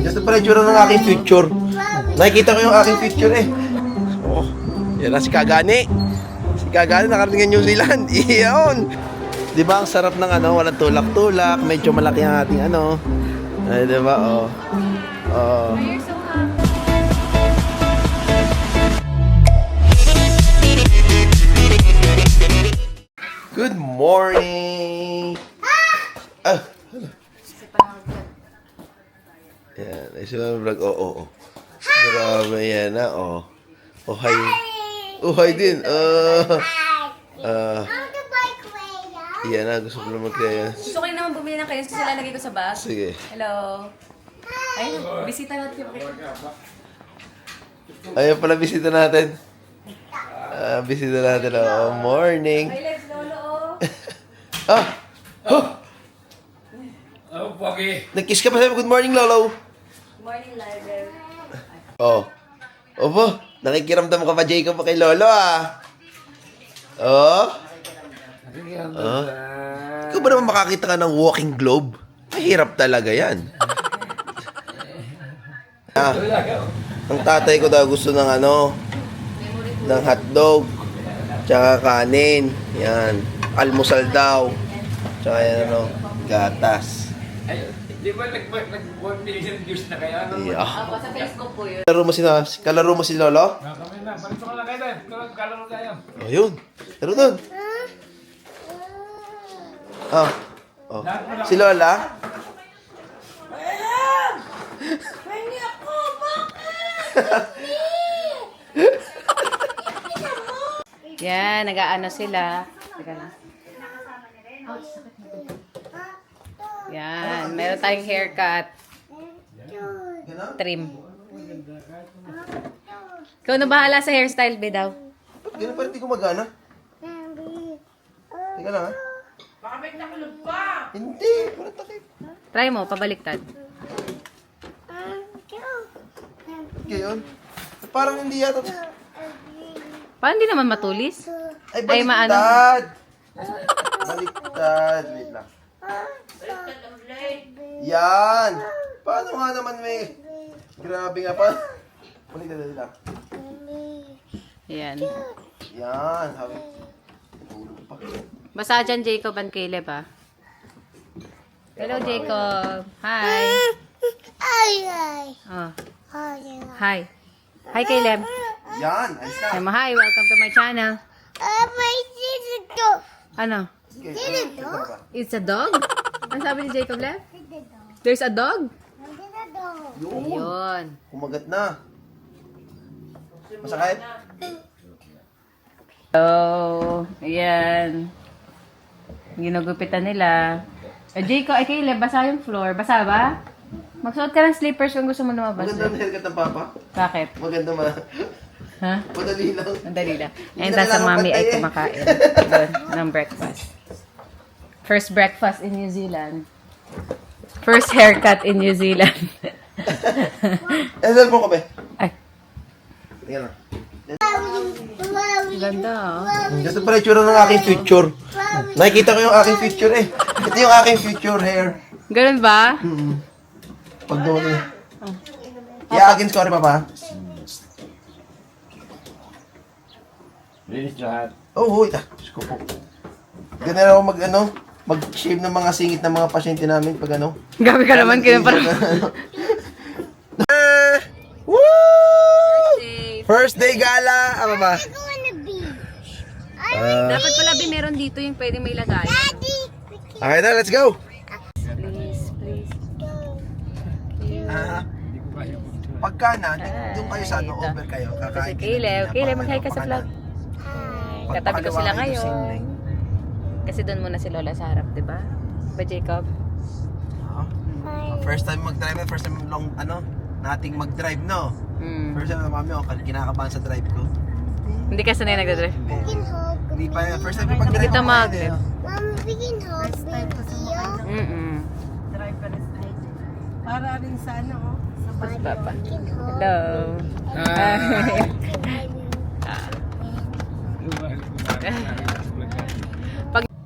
Ito pala yung ng aking future. Nakikita ko yung aking future eh. Oh, yan na si Kagani. Si Kagani nakarating ng New Zealand. Iyon. Di ba ang sarap ng ano, walang tulak-tulak. Medyo malaki ang ating ano. Ay, di ba? Oh. Oh. Good morning! Ah! Yan, ay sila vlog. Oo. Grabe yan na, oh. Oh, hi. Oh, hi din. Yan na, gusto ko naman kaya. Gusto ko rin naman bumili ng kayo kasi lalagay ko sa bag. Sige. Hello. Ay, bisita natin. Ayun pala, bisita natin. Bisita natin, oh. Morning. Hi, let's lolo. Ah! Oh! Oh, Pogi. Nag-kiss ka pa sa'yo. Good morning, Lolo. Morning, Larder. Oh. Opo, nakikiramdam ka pa, Jacob, kay Lolo, ah. Oh. Ikaw ba naman makakita ka ng walking globe? Mahirap talaga yan. Ang tatay ko daw gusto ng ano, ng hotdog, tsaka kanin, yan, almusal daw, tsaka yan ano, gatas. Ay, di ba nag-1 million views na kayo? Ano mo? Yeah. Ako, sa Facebook po yun. Kalaro mo si Lolo? Kami na, palito ko lang kayo. Kalaro tayo. Oh, yun. Laro dun. Oh. Oh. Si Lola? Hindi ako, Yan, nag-aano sila. Teka lang. Yan, meron tayong haircut. Trim. Ikaw na bahala sa hairstyle, be daw. Ba't ganun pa rin di gumagana? Teka lang, ha? Baka may nakulog pa! Hindi, parang takip. Try mo, pabaliktad. Ngayon? Parang hindi yata. Paano hindi naman matulis? Ay, Ay, maano. baliktad! Baliktad. Wait lang. Yan! Paano nga naman may... Grabe nga pa. Baliktad lang. Yan. Yan. Sabi. Tulog pa. Basta dyan, Jacob and Caleb, ah. Hello, Jacob. Hi. Oh. Hi. Hi, Caleb. Yan! Ayos na. Say mo, hi. Welcome to my channel. Ano? Okay, ito ba? It's a dog? Ano sabi ni Jacob, Lev? There's a dog? Yun. Ayun. Kumagat na. Masakit? So, ayan. Ginugupitan nila. Jacob, ay Caleb, basa yung floor. Basa ba? Magsuot ka ng slippers kung gusto mo lumabas. Maganda ang haircut ng papa. Bakit? Maganda Ha? Madali lang. Madali lang. Hindi Ayun, na tapos ang kailangan mami ay pantayin. kumakain. Doon, ng breakfast. First breakfast in New Zealand. First haircut in New Zealand. Saan mo ko, be? Ay, Tingnan lang. ganda ah. Ito pala yung ng aking future. Nakikita ko yung aking future eh. Ito yung aking future hair. Ganun ba? Pag doon eh. Iagin ko rin, papa. Linis lahat. Oh, huy. Diyos ko po. Ganun ako mag-shave ng mga singit ng mga pasyente namin pag ano. Gabi ka naman, parang... Woo! First day gala. Ano ba? Dapat pala meron dito yung pwede may lagay. Okay na, let's go. Please, please. Pagka na, doon kayo sa ano, Ito. over kayo. Si Kakain. Caleb, mag-hi ka sa vlog. Katabi ko sila ngayon. Kasi doon muna si Lola sa harap, di ba? Ba, Jacob? First time mag-drive, first time long, nating mag-drive, no? First time na mami, kinakabahan sa drive ko. Hindi ka sanay nagdadrive. Hindi pa yan. First time yung mag-drive Kita ako mag- ngayon, eh. Drive ka na sa highway. Para rin sa ano, sa bahay. Papa. Hello.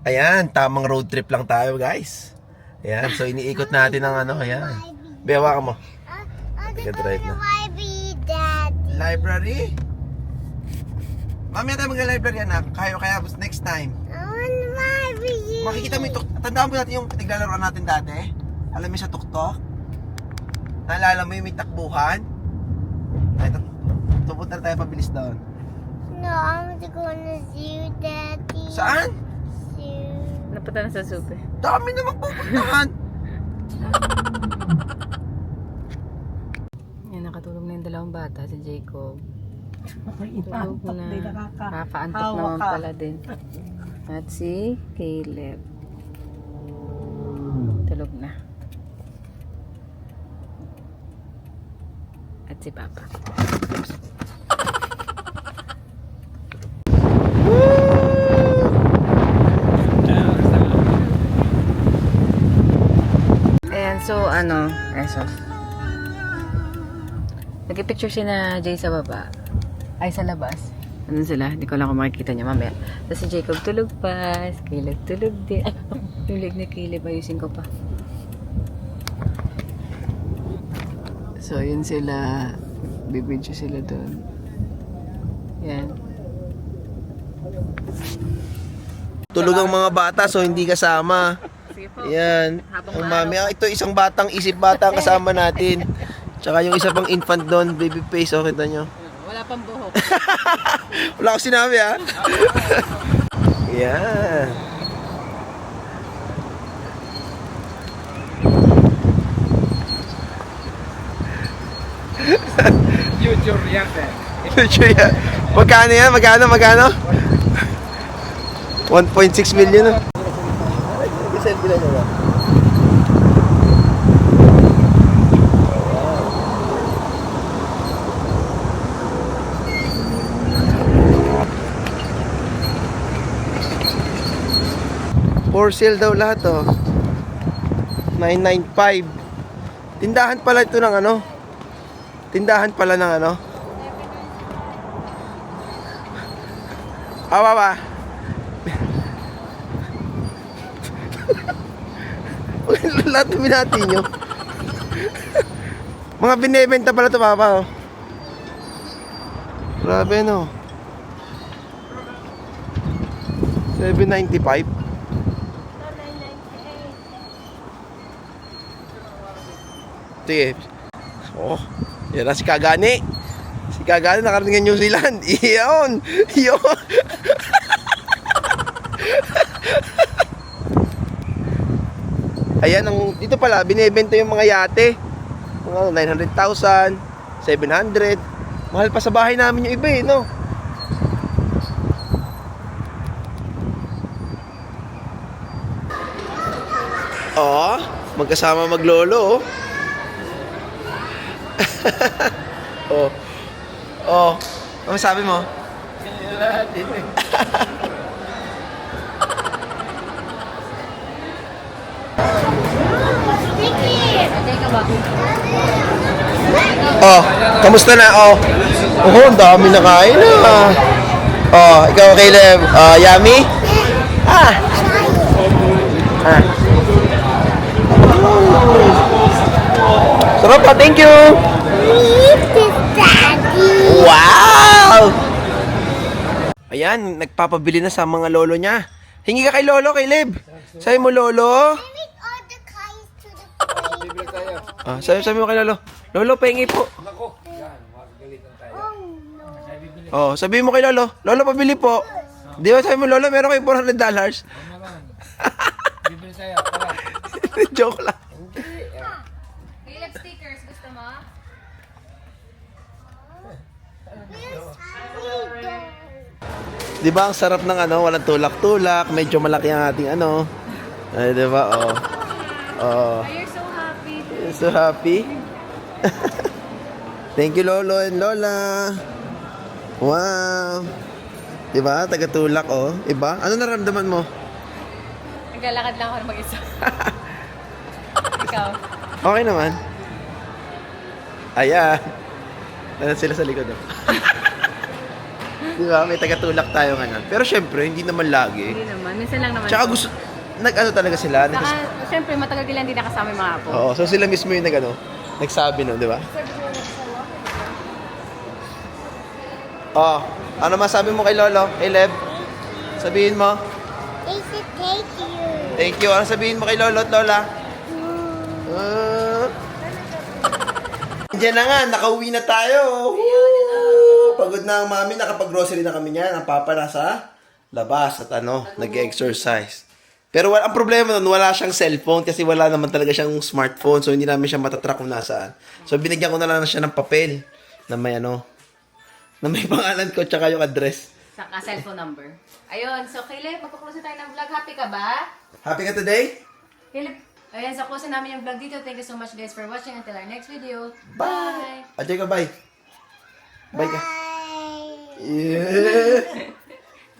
Ayan, tamang road trip lang tayo, guys. Ayan, so iniikot natin ang ano, ayan. Bewa ka mo. Nag-drive na. Library, Daddy. Library? Mamaya tayo mag-library, anak. Kaya next time. I want library. Makikita mo yung tandaan mo natin yung pinaglalaroan natin dati? Alam mo sa tuktok? Naalala mo yung may takbuhan? Ay, pupunta na tayo pabilis doon. No, I'm going to zoo, Daddy. Saan? Zoo. Napunta na sa soup eh. Dami namang pupuntahan. Yan, nakatulog na yung dalawang bata, si Jacob. Tulog Inaantok na. din, Nakakaantok Hawak naman ka. pala din. At si Caleb. Tulog na. At si Papa. Ayan, so nag-picture si na Jay sa baba. Ay, sa labas. Ano sila? Hindi ko lang kung makikita niya mamaya. Tapos si Jacob tulog pa. Si Caleb tulog din. Ay, yung leg ni Caleb. Ayusin ko pa. So, yun sila. Bibidyo sila doon. Yan. Tulog ang mga bata so hindi kasama. Sige po. Yan. Habang Ang mami, ito isang batang isip bata ang kasama natin. Tsaka yung isa pang infant doon, baby face, oh, kita nyo. Wala pang buhok. Wala ko sinabi, ha? Yan. Future yan, sir. Future yan. Magkano yan? Magkano? 1.6 million, no? Selfie lang nyo ba? For sale daw lahat, oh. 995. Tindahan pala ito ng ano? Tindahan pala ng ano? Awa ba? Lahat na binati nyo. Mga binibenta pala ito, Papa, oh. Grabe, no? 795. Sige. Oh, yan na si Kagani. Si Kagani nakarating ng New Zealand. Iyon. Iyon. Ayan, dito pala, binibenta yung mga yate. Mga 900,000, 700. Mahal pa sa bahay namin yung iba, eh, no? Oh, magkasama maglolo, oh. Oh. Oh. Ano sabi mo? Oh, kamusta na? Oh. Oh, ang dami na kain na. Oh, ikaw Caleb, yummy? Ah. Ah. Sarap pa, thank you. Daddy. Wow! Ayan, nagpapabili na sa mga lolo niya. Hingi ka kay lolo, Caleb. Sabi mo, lolo. Bring all the guys to the play. Ah, sabi mo kay lolo. Lolo, pahingi po. Oh, sabi mo kay lolo. Lolo, pabili po. Di ba sabi mo, lolo, meron kayong $400. Bibili tayo. Tara. Joke lang. Caleb stickers, gusto mo? Di ba ang sarap ng ano, walang tulak-tulak, medyo malaki ang ating ano. Ay, di ba? Oh. Oh. You're so happy. You're so happy. Thank you, Lolo and Lola. Wow. Di ba? Taga-tulak, oh. Iba? Ano naramdaman mo? Naglalakad lang ako na mag-isa. Ikaw. Okay naman. Ayan. Nandun sila sa likod, oh. Di ba? May taga-tulak tayo ngayon. Pero syempre, hindi naman lagi. Hindi naman. Minsan lang naman. Tsaka gusto, nag-ano talaga sila. Saka, syempre, matagal din lang hindi nakasama yung mga apo. Oo, so sila mismo yung nag-ano. Nagsabi nun, di ba? Oh, ano masabi mo kay Lolo? Kay Lev? Sabihin mo. They said thank you. Thank you. Ano sabihin mo kay Lolo at Lola? Diyan na nga, nakauwi na tayo. Woo! Pagod na ang mami, nakapag-grocery na kami niyan. Ang papa nasa labas at nag-exercise. Pero ang problema nun, wala siyang cellphone kasi wala naman talaga siyang smartphone. So, hindi namin siya matatrack kung nasaan. So, binigyan ko na lang siya ng papel na may na may pangalan ko tsaka yung address. Saka cellphone number. Ayun, so Caleb, magkuklose tayo ng vlog. Happy ka ba? Happy ka today? Caleb, ayan, so close namin yung vlog dito. Thank you so much guys for watching. Until our next video. Bye! Ajay ka, bye. Bye ka. Bye. Yeah!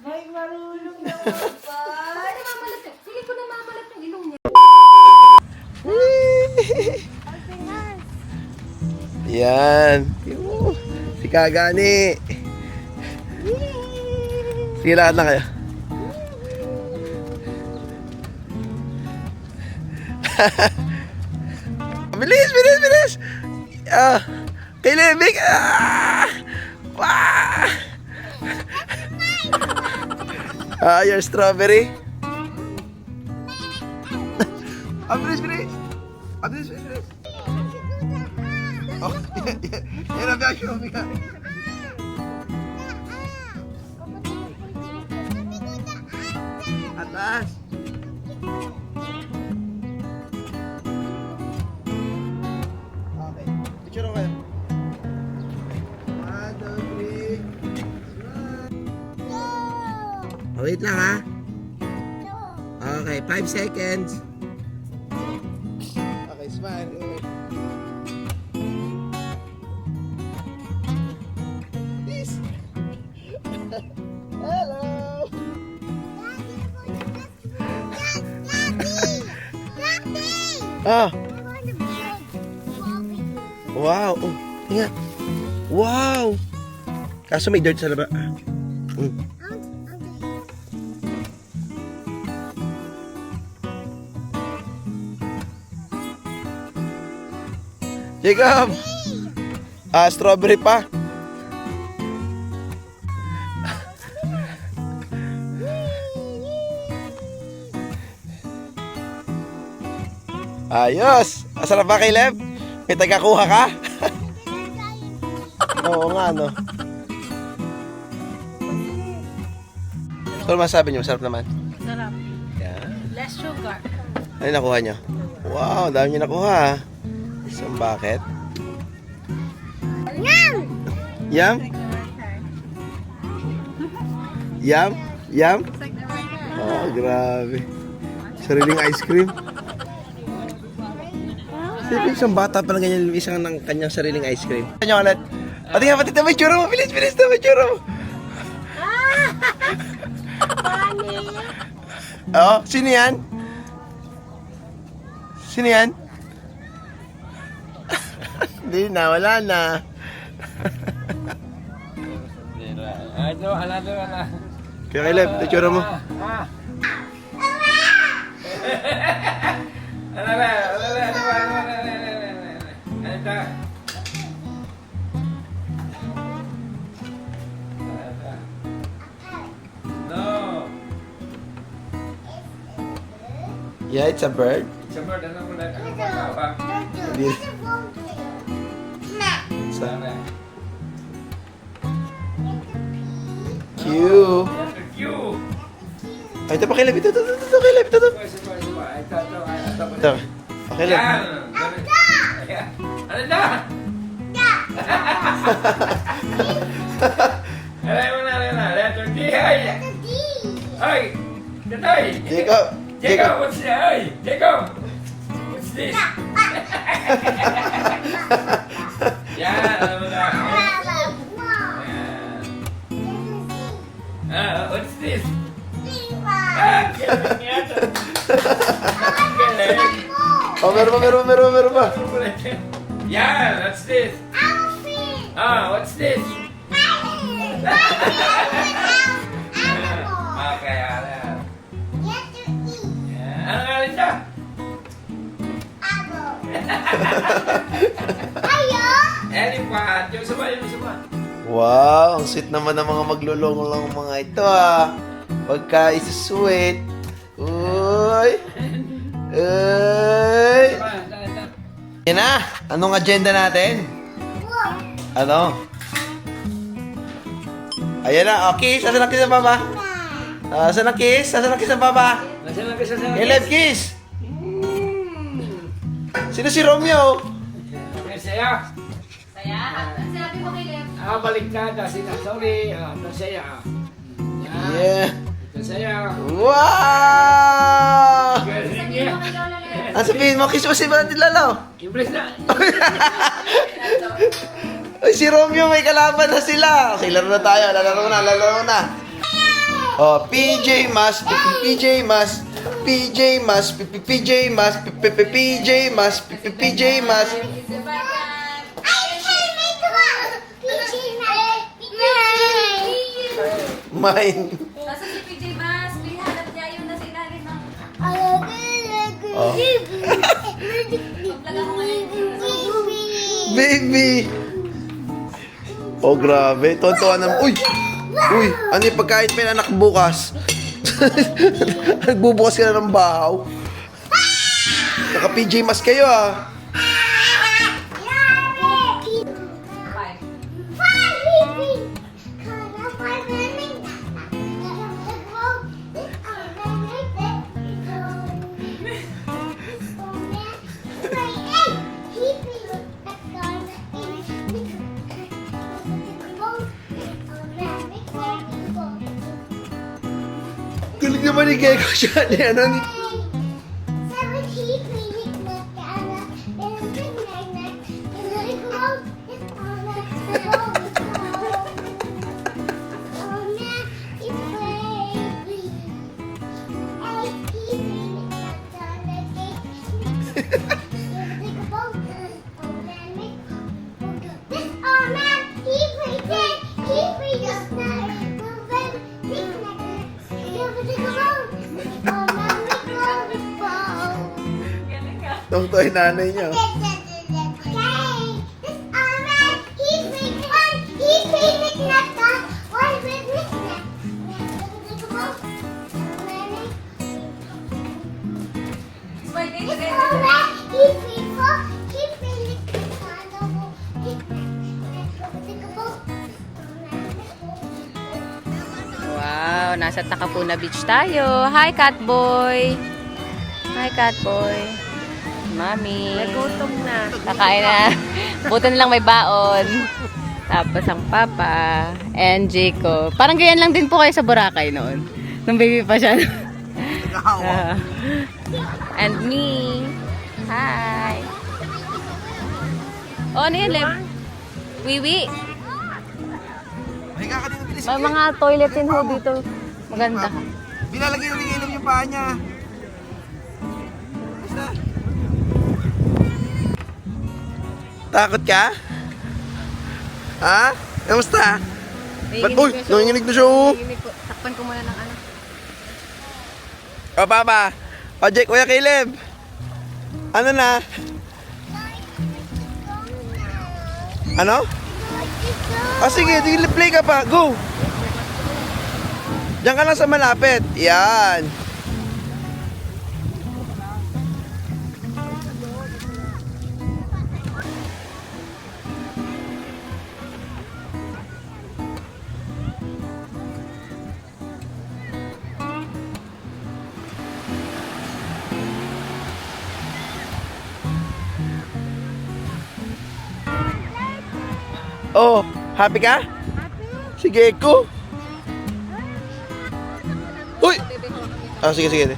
May marunong na Ay, namamalat ka. Feeling ko namamalat yung ilong niya. Yan. Si Kagani. Sige, lahat na kayo. Bilis, bilis, bilis! Kay Lebik! Your strawberry. Bilis, bilis! Bilis, bilis, bilis! Oh, yan ang reaction mo. Atas. Okay. Picture ko kayo. 1, 2, 3. Wait lang ha. Okay, 5 seconds. Okay, smile. This. Hello. Ah. Wow. Oh, tingnan. Wow. Kaso may dirt sa laba. Jacob. Strawberry pa. Ayos! Masarap ba, Caleb? May tagakuha ka? Oo nga, no? So, ano masabi niyo? Masarap naman? Sarap. Yan. Less sugar. Ano yung nakuha niyo? Wow, dami niyo nakuha. Isang bucket. Yum? Yum? Yum? Oh, grabe. Sariling ice cream. Siyempre, isang bata pa lang ganyan, isang ng kanyang sariling ice cream. Kanya ulit. Pati nga, pati may tsura mo. Bilis, bilis na may tsura mo. Oo, sino yan? Sino yan? Hindi na, wala na. Ala. Kaya Caleb, may tsura mo. No. Yeah, it's a bird. Sabar, ano mo na? Ano ba? Hindi. Sana. Q. Q. Ay, ito pa Caleb. Ito, Caleb. Ito. Ito. Okay lang. Yan. Ano na? Alam mo na. Letter D. Ay! Tatay! Jacob. Jacob, what's this? Ay! Jacob! What's this? Yan, alam mo na. What's this? Galing yata. Galing. Oh, meron pa. Yeah, what's this? What's this? Okay, alam. Ano nga rin siya? Elephant. Yung sama. Wow, ang sweet naman ng mga maglulong-long mga ito ah. Pagka isusweet. Uy! Uy! Yan na! Anong agenda natin? Ano? Ayan na, okay. Saan ang kiss ng baba? Saan ang kiss? Saan ang kiss ng baba? Caleb, kiss! Sino si Romeo? Saya. Saya? Ang sinabi mo kay Lev? Baliktad. Sorry. Ito saya. Yeah! Ito saya. Wow! Galing niya. Ang sabihin mo, kiss mo si Brandon Lalo. Impress na. Ay, si Romeo, may kalaban na sila. Okay, laro na tayo. Lalaro na. Oh, PJ Mas, PJ Mas, PJ Mas, PJ Mas, PJ Mas, PJ Mas. Mine. Nasa si PJ Mas, bihalap niya yung nasa ilalim ng... Oh. Paglaga ko ngayon. Baby. Oh, grabe. Tontuan naman. Uy! Uy! Ano yung pagkain pa yung anak bukas? Nagbubukas ka na ng bahaw. Naka-PJ Mas kayo ah. Galing naman ni Gecko siya. Ano ni... Tungtoy nanay niya. Wow, nasa Takapuna Beach tayo. Hi, Catboy. Hi, Catboy. Mami. Nagutom na. Kakain na. Buto na lang may baon. Tapos ang papa. And Jacob. Parang ganyan lang din po kayo sa Boracay noon. Nung baby pa siya. And me. Hi. Oh, ano yan, Lev? Wiwi. Higa ka din, bilis. May mga toilet din ho dito. Maganda. Binalagay na ni yung paa niya. Basta. Takot ka? Ha? Kamusta? Ba't boy? Nanginginig na siya oh. Takpan ko muna ng ano. O papa. O Jake, Kuya Caleb. Ano na? Ano? Sige, play ka pa. Go! Diyan ka lang sa malapit. Yan. Oh, happy ka? Happy. Sige, ko. Uy! Ah, sige.